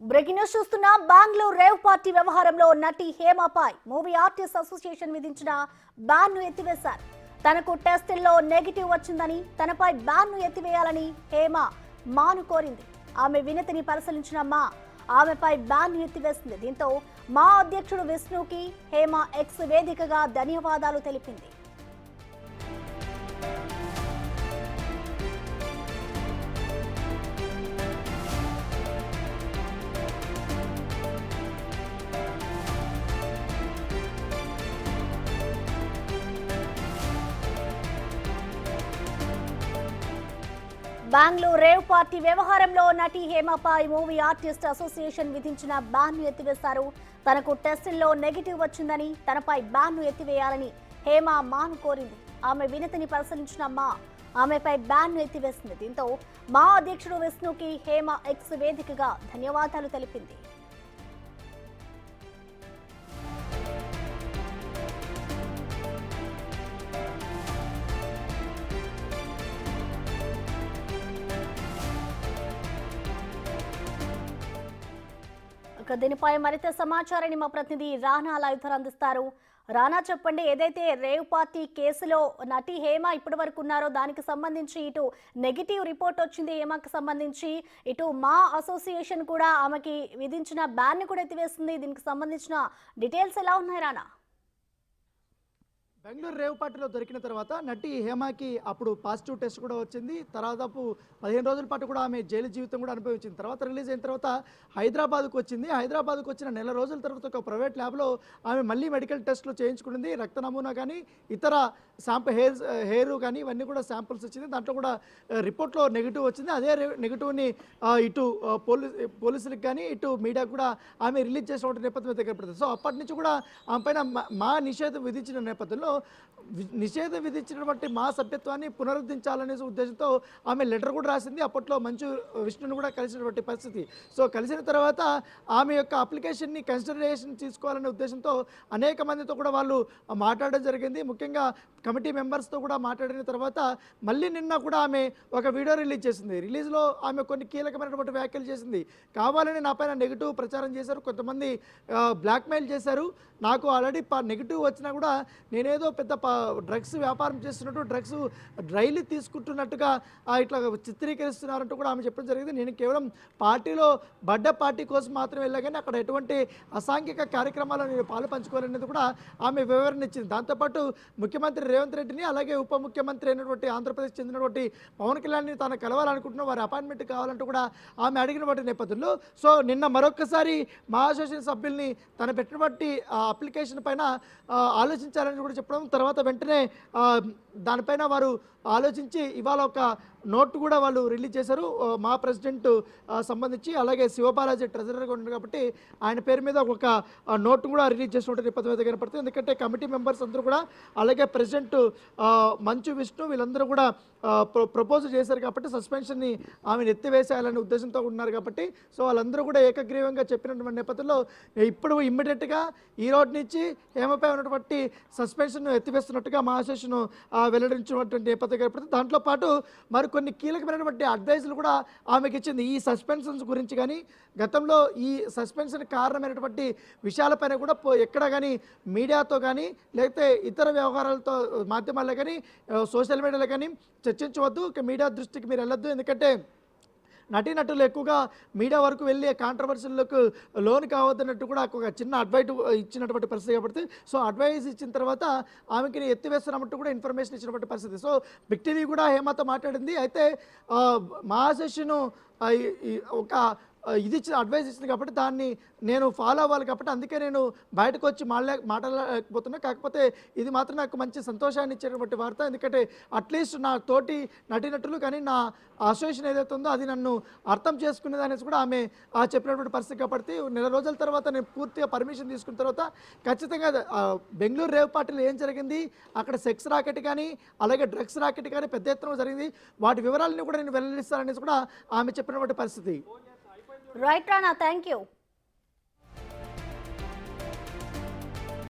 Breaking news చూస్తున్నా. Bengaluru rave party వ్యవహారంలో నటి హేమపై మూవీ ఆర్టిస్ట్ అసోసియేషన్ విధించిన బ్యాన్ ను ఎత్తివేశారు. తనకు టెస్టుల్లో నెగిటివ్ వచ్చిందని, తనపై బ్యాన్ ను ఎత్తివేయాలని హేమ మాను కోరింది. ఆమె వినతిని పరిశీలించిన ఆమెపై బ్యాన్ ను ఎత్తివేసింది. దీంతో మా అధ్యక్షుడు విష్ణుకి హేమ ఎక్స్ వేదికగా ధన్యవాదాలు తెలిపింది. బెంగళూరు రేవ్ పార్టీ వ్యవహారంలో నటి హేమపై మూవీ ఆర్టిస్ట్ అసోసియేషన్ విధించిన బ్యాన్ ను ఎత్తివేశారు. తనకు టెస్టుల్లో నెగిటివ్ వచ్చిందని, తనపై బ్యాన్ ను ఎత్తివేయాలని హేమ మాను కోరింది. ఆమె వినతిని పరిశీలించిన ఆమెపై బ్యాన్ ను ఎత్తివేసింది. దీంతో మా అధ్యక్షుడు విష్ణుకి హేమ ఎక్స్ వేదికగా ధన్యవాదాలు తెలిపింది. దీనిపై మరింత సమాచారాన్ని మా ప్రతినిధి రానా లైవ్ ద్వారా అందిస్తారు. రానా, చెప్పండి, ఏదైతే రేవ్ పార్టీ కేసులో నటి హేమ ఇప్పటి వరకు ఉన్నారో దానికి సంబంధించి ఇటు నెగిటివ్ రిపోర్ట్ వచ్చింది హేమకి సంబంధించి, ఇటు మా అసోసియేషన్ కూడా ఆమెకి విధించిన బ్యాన్ ని కూడా ఎత్తివేస్తుంది. దీనికి సంబంధించిన డీటెయిల్స్ ఎలా ఉన్నాయి రానా? బెంగళూరు రేవ్ పార్టీలో దొరికిన తర్వాత నటి హేమకి అప్పుడు పాజిటివ్ టెస్ట్ కూడా వచ్చింది. దాదాపు 15 రోజుల పాటు కూడా ఆమె జైలు జీవితం కూడా అనుభవించింది. తర్వాత రిలీజ్ అయిన తర్వాత హైదరాబాద్కు వచ్చింది. హైదరాబాద్కు వచ్చిన నెల రోజుల తర్వాత ఒక ప్రైవేట్ ల్యాబ్లో ఆమె మళ్ళీ మెడికల్ టెస్టులు చేయించుకుంది. రక్త నమూనా కానీ ఇతర హెయిర్ కానీ ఇవన్నీ కూడా శాంపుల్స్ వచ్చింది. దాంట్లో కూడా రిపోర్ట్లో నెగిటివ్ వచ్చింది. అదే నెగిటివ్ని ఇటు పోలీసులకు కానీ ఇటు మీడియాకు కూడా ఆమె రిలీజ్ చేసిన నేపథ్యం దగ్గర పడుతుంది. సో అప్పటి నుంచి కూడా ఆమె పైన మా నిషేధం విధించిన నేపథ్యంలో నిషేధం విధించినటువంటి మా సభ్యత్వాన్ని పునరుద్ధరించాలనే ఉద్దేశంతో ఆమె లెటర్ కూడా రాసింది. అప్పట్లో మంచు విష్ణును కూడా కలిసినటువంటి పరిస్థితి. సో కలిసిన తర్వాత ఆమె యొక్క అప్లికేషన్ని కన్సిడరేషన్ తీసుకోవాలనే ఉద్దేశంతో అనేక మందితో కూడా వాళ్ళు మాట్లాడడం జరిగింది. ముఖ్యంగా కమిటీ మెంబర్స్తో కూడా మాట్లాడిన తర్వాత మళ్ళీ నిన్న కూడా ఆమె ఒక వీడియో రిలీజ్ చేసింది. రిలీజ్లో ఆమె కొన్ని కీలకమైనటువంటి వ్యాఖ్యలు చేసింది. కావాలని నా పైన నెగిటివ్ ప్రచారం చేశారు, కొంతమంది బ్లాక్మెయిల్ చేశారు. నాకు ఆల్రెడీ నెగిటివ్ వచ్చినా కూడా నేనేదో పెద్ద డ్రగ్స్ వ్యాపారం చేస్తున్నట్టు, డ్రగ్స్ డ్రైలీ తీసుకుంటున్నట్టుగా ఇట్లా చిత్రీకరిస్తున్నారంటూ కూడా ఆమె చెప్పడం జరిగింది. నేను కేవలం పార్టీలో పార్టీ కోసం మాత్రమే వెళ్ళా, కానీ అక్కడ ఎటువంటి అసాంఘిక కార్యక్రమాలను నేను పాలు పంచుకోవాలనేది కూడా ఆమె వివరణ ఇచ్చింది. దాంతోపాటు ముఖ్యమంత్రి రేవంత్ రెడ్డిని, అలాగే ఉప ముఖ్యమంత్రి అయినటువంటి ఆంధ్రప్రదేశ్ చెందినటువంటి పవన్ కళ్యాణ్ని తాను కలవాలనుకుంటున్న వారి అపాయింట్మెంట్ కావాలంటూ కూడా ఆమె అడిగినటువంటి నేపథ్యంలో సో నిన్న మరొకసారి మా అసోసియేషన్ సభ్యుల్ని తను పెట్టినటువంటి అప్లికేషన్ పైన ఆలోచించాలని కూడా చెప్పడం, తర్వాత వెంటనే దానిపైన వారు ఆలోచించి ఇవాళ ఒక నోట్ కూడా వాళ్ళు రిలీజ్ చేశారు. మా ప్రెసిడెంట్ సంబంధించి, అలాగే శివబాలాజీ ట్రెజరర్గా ఉన్నారు కాబట్టి ఆయన పేరు మీద ఒక నోట్ కూడా రిలీజ్ చేసినట్టు నేపథ్యం అయితే కనపడుతుంది. ఎందుకంటే కమిటీ మెంబర్స్ అందరూ కూడా, అలాగే ప్రెసిడెంట్ మంచు విష్ణు వీళ్ళందరూ కూడా ప్రపోజ్ చేశారు కాబట్టి సస్పెన్షన్ని ఆమెను ఎత్తివేసేయాలనే ఉద్దేశంతో ఉన్నారు కాబట్టి సో వాళ్ళందరూ కూడా ఏకగ్రీవంగా చెప్పినటువంటి నేపథ్యంలో ఇప్పుడు ఇమ్మీడియట్గా ఈ రోజు నుంచి హేమపై ఉన్నటువంటి సస్పెన్షన్ ఎత్తివేస్తున్నట్టుగా మా అసోసియేషన్ వెల్లడించినటువంటి నేపథ్యం కనపడుతుంది. దాంట్లో పాటు మరికొన్ని కీలకమైనటువంటి అడ్వైజులు కూడా ఆమెకి ఇచ్చింది. ఈ సస్పెన్షన్స్ గురించి కానీ, గతంలో ఈ సస్పెన్షన్ కారణమైనటువంటి విషయాలపైన కూడా ఎక్కడ కానీ మీడియాతో కానీ లేకపోతే ఇతర వ్యవహారాలతో మాధ్యమాల్లో కానీ సోషల్ మీడియాలో కానీ చర్చించవద్దు, మీడియా దృష్టికి మీరు వెళ్ళొద్దు. ఎందుకంటే నటీనటులు ఎక్కువగా మీడియా వరకు వెళ్ళి కాంట్రవర్సీలకు లోన్ కావద్దన్నట్టు కూడా ఒక చిన్న అడ్వైట్ ఇచ్చినటువంటి పరిస్థితి కాబట్టి సో అడ్వైస్ ఇచ్చిన తర్వాత ఆమెకి ఎత్తివేస్తున్నట్టు కూడా ఇన్ఫర్మేషన్ ఇచ్చినటువంటి పరిస్థితి. సో బిగ్ టీవీ కూడా హేమతో మాట్లాడింది. అయితే మా అసోసియేషన్ ఒక ఇది ఇచ్చిన అడ్వైస్ ఇచ్చింది కాబట్టి దాన్ని నేను ఫాలో అవ్వాలి కాబట్టి అందుకే నేను బయటకు వచ్చి మాట్లాడలేకపోతున్నా. కాకపోతే ఇది మాత్రం నాకు మంచి సంతోషాన్ని ఇచ్చేటువంటి వార్త. ఎందుకంటే అట్లీస్ట్ నా తోటి నటీనటులు కానీ నా అసోసియేషన్ ఏదైతే ఉందో అది నన్ను అర్థం చేసుకునేది అనేసి కూడా ఆమె చెప్పినటువంటి పరిస్థితి కాబట్టి నెల రోజుల తర్వాత నేను పూర్తిగా పర్మిషన్ తీసుకున్న తర్వాత ఖచ్చితంగా బెంగళూరు రేవ్ పార్టీలో ఏం జరిగింది, అక్కడ సెక్స్ రాకెట్ కానీ అలాగే డ్రగ్స్ రాకెట్ కానీ పెద్ద ఎత్తున జరిగింది, వాటి వివరాలను కూడా నేను వెల్లడిస్తాననేసి కూడా ఆమె చెప్పినటువంటి పరిస్థితి. Right Rana, thank you.